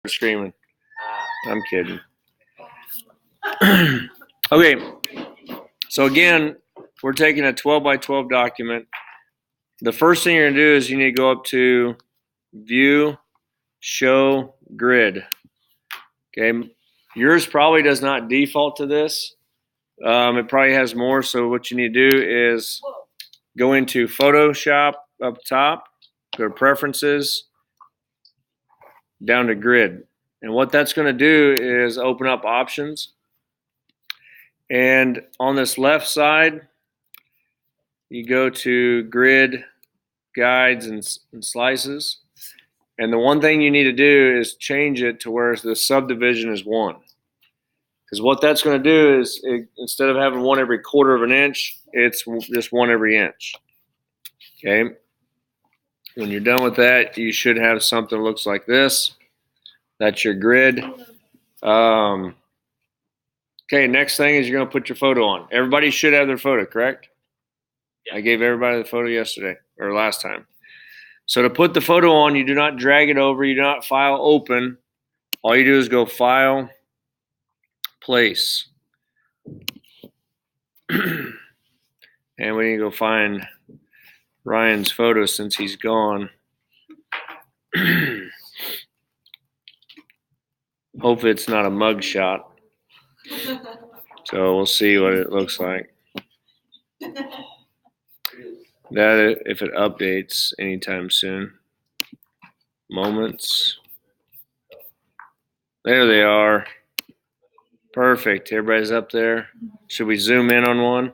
screaming. I'm kidding. Okay, so again, we're taking a 12 by 12 document. The first thing you're going to do is you need to go up to View, Show, Grid. Okay, yours probably does not default to this. It probably has more, so what you need to do is go into Photoshop up top, go to Preferences, down to Grid. And what that's going to do is open up options. And on this left side, you go to Grid, Guides, and Slices. And the one thing you need to do is change it to where the subdivision is 1. Because what that's going to do is, instead of having 1 every quarter of an inch, it's just 1 every inch. Okay. When you're done with that, you should have something that looks like this. That's your grid. Okay, next thing is you're going to put your photo on. Everybody should have their photo, correct? Yeah. I gave everybody the photo yesterday, or last time. So to put the photo on, you do not drag it over. You do not file open. All you do is go File, Place. And we need to go find Ryan's photo since he's gone. Hopefully it's not a mug shot. So we'll see what it looks like. That if it updates anytime soon. Moments. There they are. Perfect. Everybody's up there. Should we zoom in on one? No.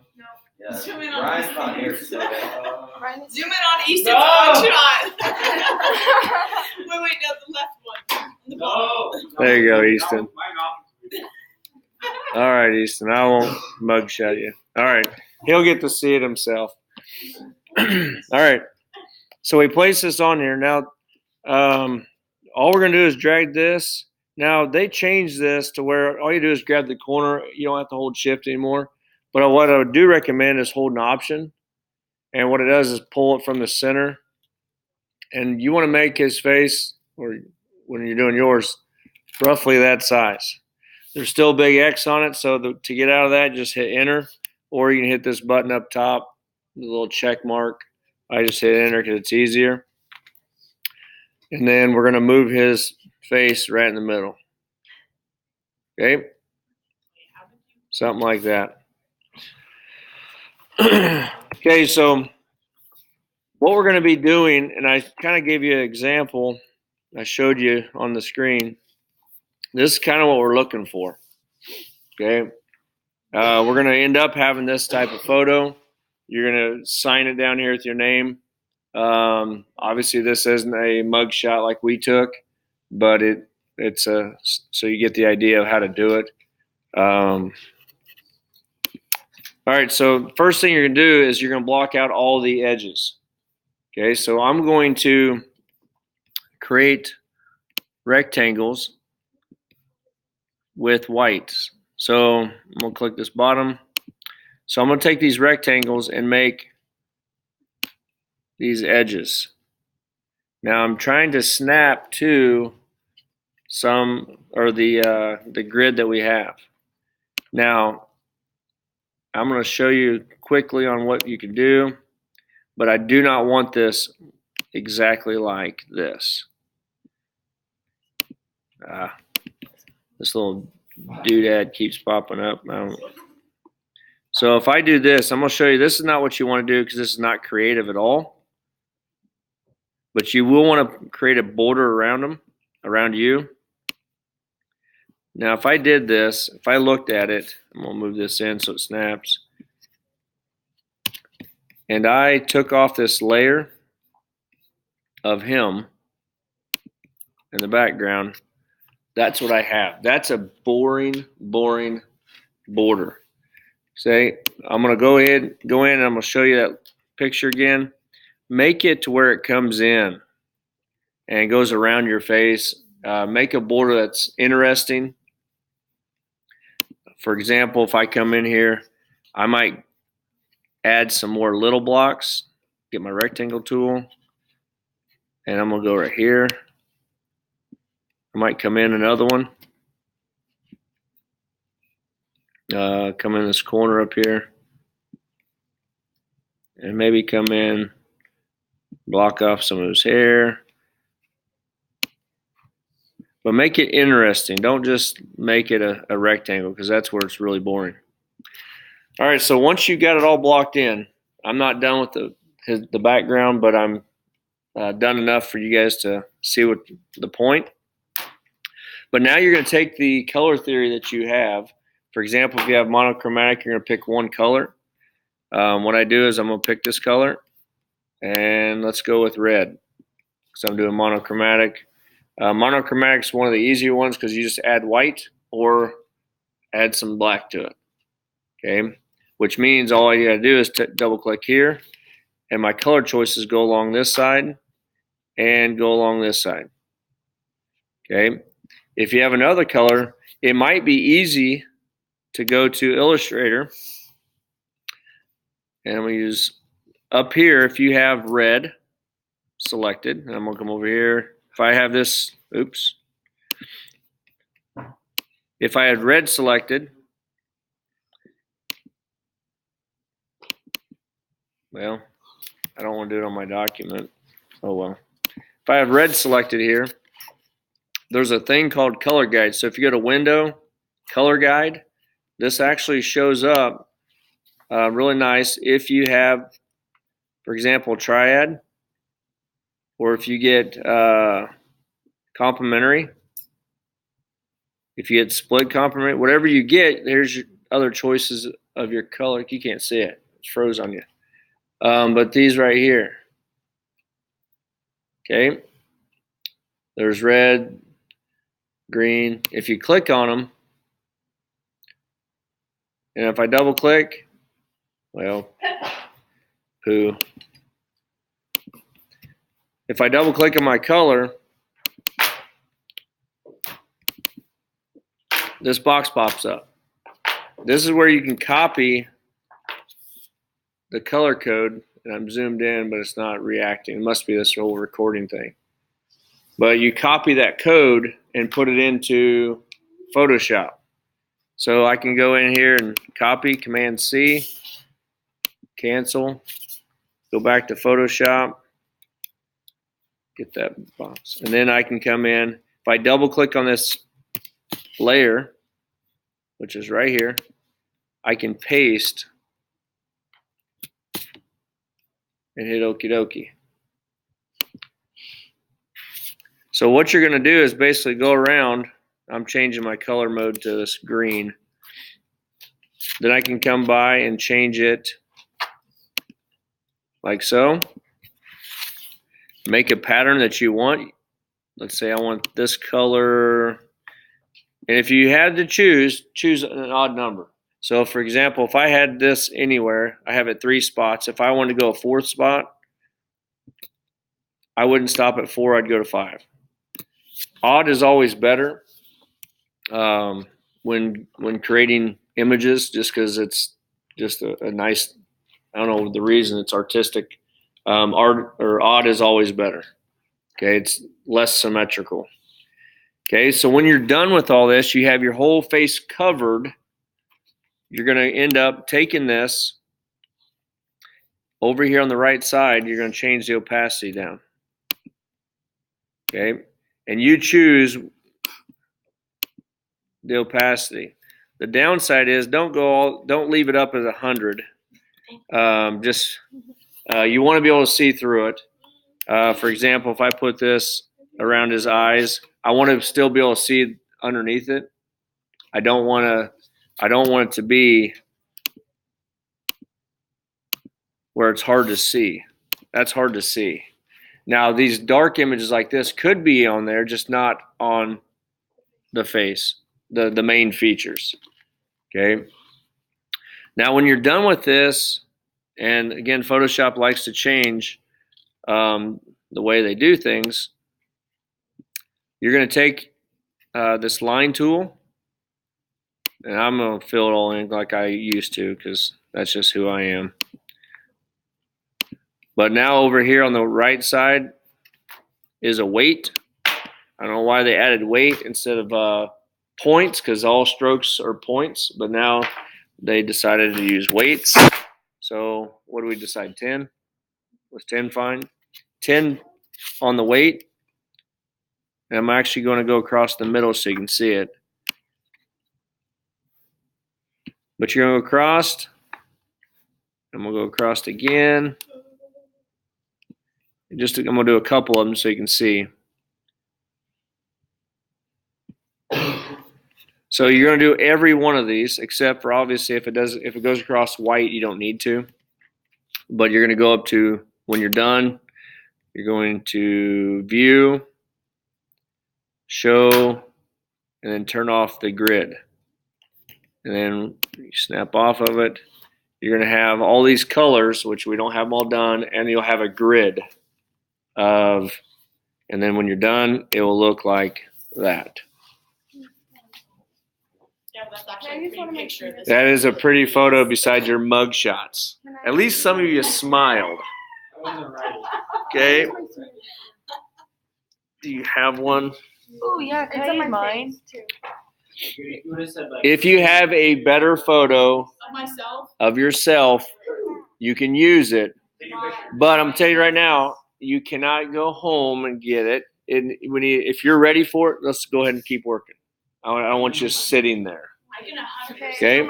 Yeah. Zoom in on Ryan's not here. Zoom in on Easton's shot. Wait, no, the left one. The bottom. There you go, Easton. All right, Easton. I won't mugshot you. All right. He'll get to see it himself. All right. So we place this on here. Now, all we're going to do is drag this. Now, they changed this to where all you do is grab the corner. You don't have to hold shift anymore. But what I do recommend is hold an option. And what it does is pull it from the center. And you want to make his face, or when you're doing yours, roughly that size. There's still a big X on it, so to get out of that, just hit enter. Or you can hit this button up top, the little check mark. I just hit enter because it's easier. And then we're going to move his face right in the middle. Okay? Something like that. Okay, so what we're going to be doing, and I kind of gave you an example. I showed you on the screen. This is kind of what we're looking for. Okay? We're going to end up having this type of photo. You're going to sign it down here with your name. Obviously, this isn't a mug shot like we took, but it's so you get the idea of how to do it. All right, so first thing you're going to do is you're going to block out all the edges. Okay, so I'm going to create rectangles with whites. So I'm going to click this bottom. So I'm going to take these rectangles and make these edges. Now I'm trying to snap to some, or the grid that we have. Now I'm going to show you quickly on what you can do, but I do not want this exactly like this. This little doodad keeps popping up. So if I do this, I'm going to show you this is not what you want to do because this is not creative at all. But you will want to create a border around them, around you. Now if I did this, if I looked at it, I'm going to move this in so it snaps. And I took off this layer of him in the background. That's what I have. That's a boring border. Say, I'm going to go in and I'm going to show you that picture again. Make it to where it comes in and goes around your face. Make a border that's interesting. For example, if I come in here, I might add some more little blocks. Get my rectangle tool. And I'm going to go right here. I might come in another one. Come in this corner up here. And maybe come in, block off some of his hair. But make it interesting. Don't just make it a rectangle, because that's where it's really boring. All right, so once you got it all blocked in, I'm not done with the background, but I'm done enough for you guys to see what the point. But now you're going to take the color theory that you have. For example, if you have monochromatic, you're going to pick one color. What I do is I'm going to pick this color, and let's go with red, because I'm doing monochromatic. Monochromatic is one of the easier ones because you just add white or add some black to it. Okay, which means all I got to do is double click here, and my color choices go along this side and go along this side. Okay, if you have another color, it might be easy to go to Illustrator, and I'm going to use up here. If you have red selected, and I'm going to come over here. If I have this, oops. If I had red selected, well, I don't want to do it on my document. Oh well. If I have red selected here, there's a thing called color guide. So if you go to Window, Color Guide, this actually shows up really nice if you have, for example, triad, or if you get complementary, if you get split complementary, whatever you get, there's your other choices of your color. You can't see it. It's froze on you. But these right here, okay, there's red, green. If you click on them, and if I double click, well, poo. If I double click on my color, this box pops up. This is where you can copy the color code, and I'm zoomed in, but it's not reacting. It must be this whole recording thing. But you copy that code and put it into Photoshop. So I can go in here and copy, Command C, cancel, go back to Photoshop, get that box. And then I can come in, if I double click on this layer, which is right here, I can paste and hit okie dokie. So what you're going to do is basically go around. I'm changing my color mode to this green. Then I can come by and change it like so. Make a pattern that you want. Let's say I want this color. And if you had to choose an odd number. So for example, if I had this anywhere, I have it 3 spots. If I wanted to go a 4th spot, I wouldn't stop at 4, I'd go to 5. Odd is always better when creating images, just because it's just a nice, I don't know the reason, it's artistic. Art or odd is always better. Okay, it's less symmetrical. Okay, so when you're done with all this, you have your whole face covered. You're going to end up taking this over here on the right side. You're going to change the opacity down. Okay, and you choose the opacity. The downside is don't leave it up as 100. You want to be able to see through it. For example, if I put this around his eyes, I want to still be able to see underneath it. I don't want it to be where it's hard to see. That's hard to see. Now, these dark images like this could be on there, just not on the face, the main features. Okay. Now, when you're done with this, and again, Photoshop likes to change the way they do things, you're going to take this line tool, and I'm going to fill it all in like I used to, because that's just who I am. But now over here on the right side is a weight. I don't know why they added weight instead of points, because all strokes are points, but now they decided to use weights. So what do we decide? 10? Was 10 fine? 10 on the weight. And I'm actually going to go across the middle so you can see it. But you're going to go across, and we'll go across again. I'm going to do a couple of them so you can see. So you're going to do every one of these, except for obviously if it goes across white, you don't need to. But you're going to go up to, when you're done, you're going to view, show, and then turn off the grid. And then you snap off of it. You're going to have all these colors, which we don't have them all done, and you'll have a grid of, and then when you're done, it will look like that. Yeah, that's actually a pretty picture. That is a pretty photo beside your mug shots. At least some of you smiled. Okay. Do you have one? Oh yeah, can I use mine? If you have a better photo of yourself, you can use it. But I'm telling you right now, you cannot go home and get it. And if you're ready for it, let's go ahead and keep working. I don't want you sitting there. Okay?